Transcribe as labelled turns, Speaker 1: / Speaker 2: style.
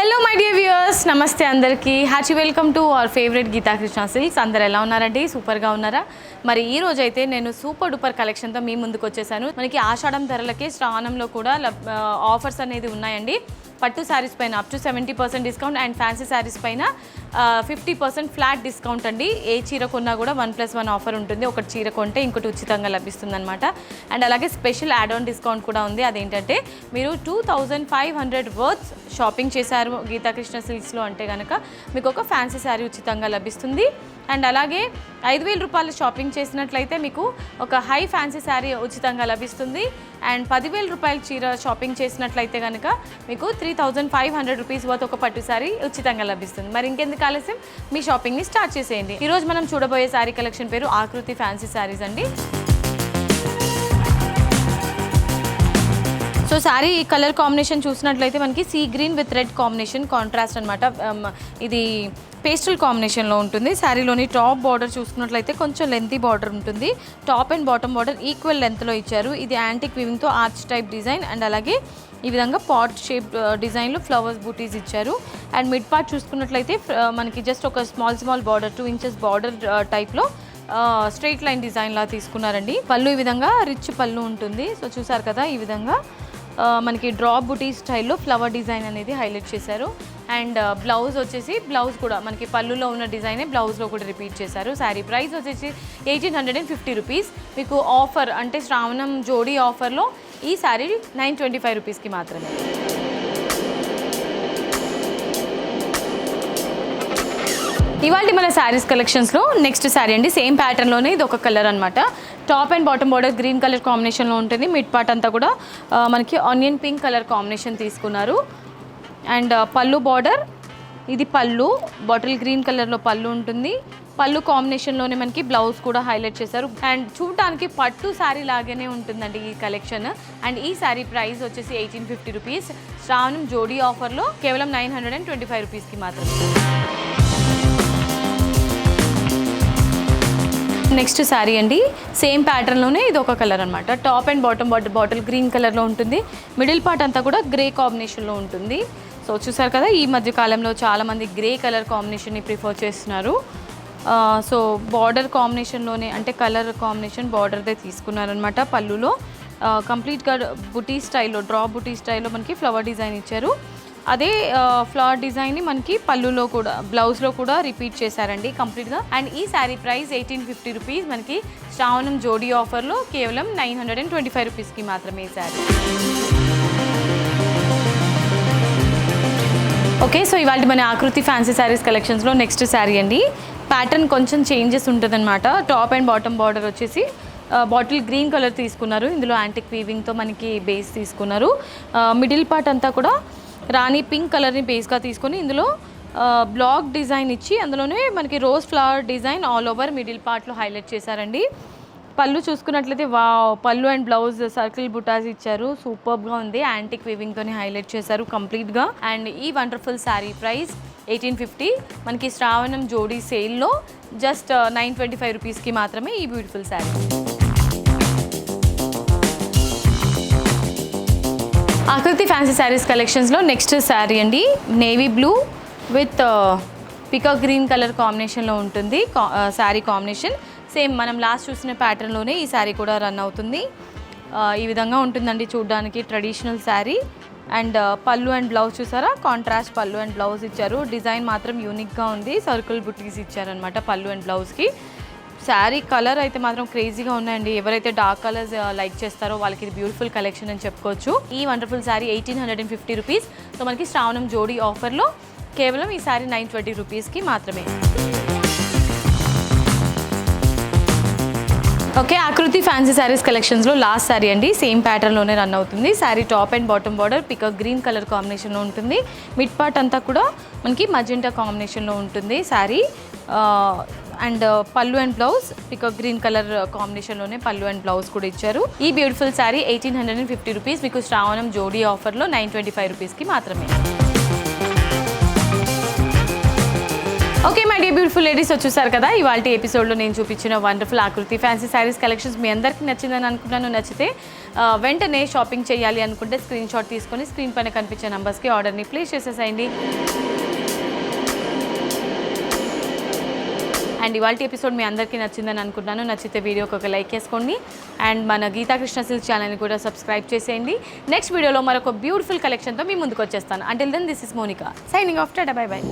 Speaker 1: Hello my dear viewers, నమస్తే అందరికీ. Happy welcome to our favourite Geetha Krishna silks. అందరు ఎలా ఉన్నారండి? సూపర్గా ఉన్నారా? మరి ఈ రోజు అయితే నేను సూపర్ డూపర్ కలెక్షన్తో మీ ముందుకు వచ్చేసాను. మనకి ఆషాఢం ధరలకి శ్రావణంలో కూడా ఆఫర్స్ అనేది ఉన్నాయండి. పట్టు శారీస్ పైన up to 70% discount and fancy saris పైన 50% ఫ్లాట్ డిస్కౌంట్ అండి. ఏ చీర కొన్నా కూడా 1+1 ఆఫర్ ఉంటుంది. ఒకటి చీర కొంటే ఇంకోటి ఉచితంగా లభిస్తుంది అనమాట. అండ్ అలాగే స్పెషల్ యాడ్ ఆన్ డిస్కౌంట్ కూడా ఉంది. అదేంటంటే మీరు 2500 వర్త్స్ షాపింగ్ చేశారు గీతా కృష్ణ సిల్క్స్లో అంటే కనుక మీకు ఒక ఫ్యాన్సీ శారీ ఉచితంగా లభిస్తుంది. అండ్ అలాగే 5000 రూపాయలు షాపింగ్ చేసినట్లయితే మీకు ఒక హై ఫ్యాన్సీ శారీ ఉచితంగా లభిస్తుంది. అండ్ 10,000 రూపాయల చీర షాపింగ్ చేసినట్లయితే కనుక మీకు 3500 రూపీస్ వర్త్ ఒక పట్టు శారీ ఉచితంగా లభిస్తుంది. మరి ఇంకెందుకు ఆలస్యం, మీ షాపింగ్ని స్టార్ట్ చేసేయండి. ఈరోజు మనం చూడబోయే శారీ కలెక్షన్ పేరు ఆకృతి ఫ్యాన్సీ శారీస్ అండి. సో శారీ కలర్ కాంబినేషన్ చూసినట్లయితే మనకి sea green with red combination contrast అనమాట. ఇది పేస్టల్ కాంబినేషన్లో ఉంటుంది. శారీలోని టాప్ బార్డర్ చూసుకున్నట్లయితే కొంచెం లెంతీ బార్డర్ ఉంటుంది. Top and bottom border equal లెంత్లో ఇచ్చారు. ఇది యాంటిక్ వీవింగ్తో ఆర్చ్ టైప్ డిజైన్ అండ్ అలాగే ఈ విధంగా పాట్ షేప్ డిజైన్లో ఫ్లవర్స్ బూటీస్ ఇచ్చారు. అండ్ మిడ్ పార్ట్ చూసుకున్నట్లయితే మనకి జస్ట్ ఒక స్మాల్ బార్డర్ 2 inches బార్డర్ టైప్లో స్ట్రైట్ లైన్ డిజైన్ లా తీసుకున్నారండి. పళ్ళు ఈ విధంగా రిచ్ పళ్ళు ఉంటుంది. సో చూసారు కదా, ఈ విధంగా మనకి డ్రాప్ బుటీ స్టైల్లో ఫ్లవర్ డిజైన్ అనేది హైలైట్ చేశారు. అండ్ బ్లౌజ్ వచ్చేసి బ్లౌజ్ కూడా మనకి పళ్ళులో ఉన్న డిజైనే బ్లౌజ్లో కూడా రిపీట్ చేశారు. శారీ ప్రైస్ వచ్చేసి 1850 రూపీస్. మీకు ఆఫర్ అంటే శ్రావణం జోడీ ఆఫర్లో ఈ శారీ 925 రూపీస్కి మాత్రమే. ఇవాళ మన శారీస్ కలెక్షన్స్లో నెక్స్ట్ శారీ అండి. సేమ్ ప్యాటర్న్లోనే ఇది ఒక కలర్ అనమాట. Top and bottom border green colour కాంబినేషన్లో ఉంటుంది. మిడ్ పార్ట్ అంతా కూడా మనకి ఆనియన్ పింక్ కలర్ కాంబినేషన్ తీసుకున్నారు. అండ్ పళ్ళు బార్డర్, ఇది పళ్ళు బాటిల్ గ్రీన్ కలర్లో పళ్ళు ఉంటుంది. పళ్ళు కాంబినేషన్లోనే మనకి బ్లౌజ్ కూడా హైలైట్ చేశారు. అండ్ చూడటానికి పట్టు శారీ లాగానే ఉంటుందండి ఈ కలెక్షన్. అండ్ ఈ శారీ ప్రైస్ వచ్చేసి 1850 రూపీస్. శ్రావణం జోడీ ఆఫర్లో కేవలం 925 రూపీస్కి మాత్రమే. నెక్స్ట్ శారీ అండి. సేమ్ ప్యాటర్న్లోనే ఇది ఒక కలర్ అనమాట. Top and bottom bottle green కలర్లో ఉంటుంది. మిడిల్ పార్ట్ అంతా కూడా గ్రే కాంబినేషన్లో ఉంటుంది. సో చూసారు కదా, ఈ మధ్య కాలంలో చాలామంది గ్రే కలర్ కాంబినేషన్ని ప్రిఫర్ చేస్తున్నారు. సో బార్డర్ కాంబినేషన్లోనే అంటే కలర్ కాంబినేషన్ బార్డర్దే తీసుకున్నారనమాట. పళ్ళులో కంప్లీట్గా బుటీ స్టైల్లో డ్రాప్ బుటీ స్టైల్లో మనకి ఫ్లవర్ డిజైన్ ఇచ్చారు. అదే ఫ్లవర్ డిజైన్ని మనకి పళ్ళులో కూడా బ్లౌజ్లో కూడా రిపీట్ చేశారండి కంప్లీట్గా. అండ్ ఈ శారీ ప్రైస్ 1850 రూపీస్. మనకి శ్రావణం జోడీ ఆఫర్లో కేవలం 925 రూపీస్కి మాత్రమే ఈ శారీ. ఓకే, సో ఇవాళ మన ఆకృతి ఫ్యాన్సీ శారీస్ కలెక్షన్స్లో నెక్స్ట్ శారీ అండి. ప్యాటర్న్ కొంచెం చేంజెస్ ఉంటుందన్నమాట. టాప్ అండ్ బాటమ్ బార్డర్ వచ్చేసి బాటిల్ గ్రీన్ కలర్ తీసుకున్నారు. ఇందులో యాంటిక్ వీవింగ్తో మనకి బేస్ తీసుకున్నారు. మిడిల్ పార్ట్ అంతా కూడా రాణి పింక్ కలర్ని బేస్గా తీసుకొని ఇందులో బ్లాక్ డిజైన్ ఇచ్చి అందులోనే మనకి rose flower design all over middle పార్ట్లో హైలైట్ చేశారండి. పళ్ళు చూసుకున్నట్లయితే పళ్ళు అండ్ బ్లౌజ్ సర్కిల్ బుటాస్ ఇచ్చారు. సూపర్గా ఉంది. యాంటిక్ వీవింగ్తోనే హైలైట్ చేశారు కంప్లీట్గా. అండ్ ఈ వండర్ఫుల్ శారీ ప్రైస్ 1850. మనకి శ్రావణం జోడీ సేల్లో జస్ట్ 925 రూపీస్కి మాత్రమే ఈ బ్యూటిఫుల్ శారీ. ఆకృతి ఫ్యాన్సీ శారీస్ కలెక్షన్స్లో నెక్స్ట్ శారీ అండి. Navy blue with peacock green colour కాంబినేషన్లో ఉంటుంది శారీ కాంబినేషన్. సేమ్ మనం లాస్ట్ చూసిన ప్యాటర్న్లోనే ఈ శారీ కూడా రన్ అవుతుంది. ఈ విధంగా ఉంటుందండి చూడడానికి traditional sari. And pallu and blouse చూసారా, కాంట్రాస్ట్ పళ్ళు అండ్ బ్లౌజ్ ఇచ్చారు. డిజైన్ మాత్రం యూనిక్గా ఉంది. సర్కిల్ బుటీస్ ఇచ్చారనమాట పళ్ళు అండ్ బ్లౌజ్కి. శారీ కలర్ అయితే మాత్రం క్రేజీగా ఉన్నాయండి. ఎవరైతే డార్క్ కలర్స్ లైక్ చేస్తారో వాళ్ళకి ఇది బ్యూటిఫుల్ కలెక్షన్ అని చెప్పుకోవచ్చు. ఈ వండర్ఫుల్ శారీ 1850 రూపీస్. సో మనకి శ్రావణం జోడీ ఆఫర్లో కేవలం ఈ శారీ 920 రూపీస్కి మాత్రమే. ఓకే, ఆకృతి ఫ్యాన్సీ శారీస్ కలెక్షన్స్లో లాస్ట్ శారీ అండి. సేమ్ ప్యాటర్న్లోనే రన్ అవుతుంది. Sari top and bottom border peacock green colour కాంబినేషన్లో ఉంటుంది. మిడ్ పార్ట్ అంతా కూడా మనకి మజెంటా కాంబినేషన్లో ఉంటుంది saree. And pallu and blouse peacock green colour కాంబినేషన్లోనే పళ్ళు అండ్ బ్లౌజ్ కూడా ఇచ్చారు. ఈ బ్యూటిఫుల్ శారీ 1850 రూపీస్. మీకు శ్రావణం జోడీ ఆఫర్లో 925 రూపీస్కి మాత్రమే. Okay my dear beautiful ladies వచ్చేసారు కదా, ఇవాళ ఎపిసోడ్లో నేను చూపించిన వండర్ఫుల్ ఆకృతి ఫ్యాన్సీ శారీస్ కలెక్షన్స్ మీ అందరికీ నచ్చిందని అనుకున్నాను. నచ్చితే వెంటనే షాపింగ్ చేయాలి అనుకుంటే స్క్రీన్ షాట్ తీసుకొని స్క్రీన్ పైన కనిపించే నెంబర్స్కి ఆర్డర్ని ప్లేస్ చేసేసేయండి. అండ్ ఇవాళ ఎపిసోడ్ మీ అందరికీ నచ్చిందని అనుకుంటున్నాను. నచ్చితే వీడియోకి ఒక లైక్ చేసుకోండి అండ్ మన గీతా కృష్ణ సిల్క్స్ ఛానల్ని కూడా సబ్స్క్రైబ్ చేసేయండి. నెక్స్ట్ వీడియోలో మరొక బ్యూటిఫుల్ కలెక్షన్తో మీ ముందుకు వచ్చేస్తాను. Until then this is Monika signing off. టాటా బై బై.